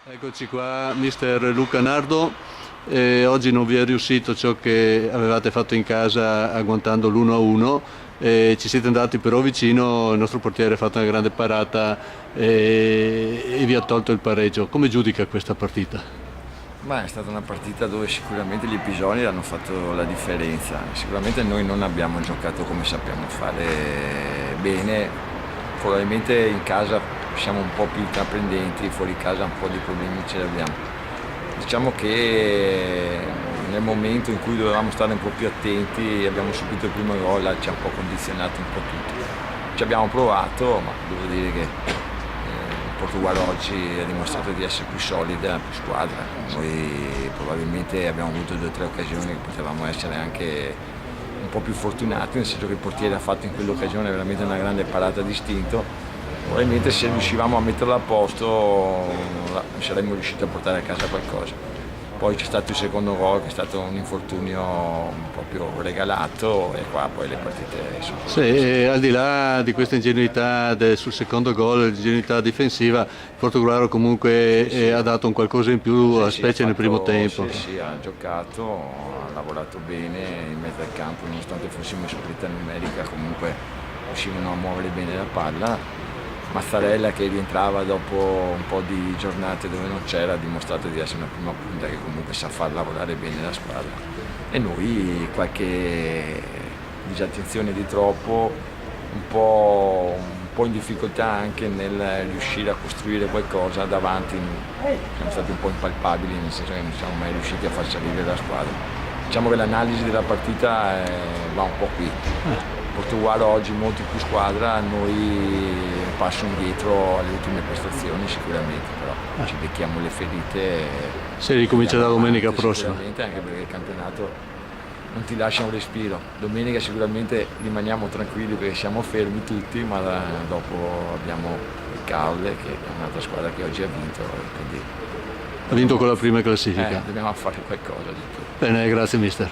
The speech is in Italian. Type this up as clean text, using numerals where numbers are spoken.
Eccoci qua, mister Luca Nardo. Oggi non vi è riuscito ciò che avevate fatto in casa agguantando l'1-1. Ci siete andati però vicino, il nostro portiere ha fatto una grande parata e vi ha tolto il pareggio. Come giudica questa partita? Ma è stata una partita dove sicuramente gli episodi hanno fatto la differenza. Sicuramente noi non abbiamo giocato come sappiamo fare bene, probabilmente in casa siamo un po' più intraprendenti, fuori casa un po' di problemi ce li abbiamo. Diciamo che nel momento in cui dovevamo stare un po' più attenti abbiamo subito il primo gol, ci ha un po' condizionato un po' tutti. Ci abbiamo provato, ma devo dire che il Portogallo oggi ha dimostrato di essere più solida, più squadra. Noi probabilmente abbiamo avuto 2 o 3 occasioni che potevamo essere anche un po' più fortunati, nel senso che il portiere ha fatto in quell'occasione veramente una grande parata distinto. Probabilmente se riuscivamo a metterla a posto saremmo riusciti a portare a casa qualcosa. Poi c'è stato il secondo gol che è stato un infortunio proprio regalato e qua poi le partite sono Sì, così. e al di là di questa ingenuità sul secondo gol, l'ingenuità difensiva, il Portogallo comunque ha dato un qualcosa in più, specie nel primo tempo. Sì, ha giocato, ha lavorato bene in mezzo al campo, nonostante fossimo in superiorità numerica comunque riuscivano a muovere bene la palla. Mazzarella che rientrava dopo un po' di giornate dove non c'era ha dimostrato di essere una prima punta che comunque sa far lavorare bene la squadra e noi qualche disattenzione di troppo, un po' in difficoltà anche nel riuscire a costruire qualcosa davanti, siamo stati un po' impalpabili nel senso che non siamo mai riusciti a far salire la squadra. Diciamo che l'analisi della partita va un po' qui. Portogallo oggi molto più squadra, noi un passo indietro alle ultime prestazioni sicuramente, però ci becchiamo le ferite. Si ricomincia da domenica prossima. Sicuramente, anche perché il campionato non ti lascia un respiro. Domenica sicuramente rimaniamo tranquilli perché siamo fermi tutti, ma dopo abbiamo il Caule che è un'altra squadra che oggi ha vinto, quindi Ha vinto con la prima classifica. dobbiamo fare qualcosa di più. Bene, grazie mister.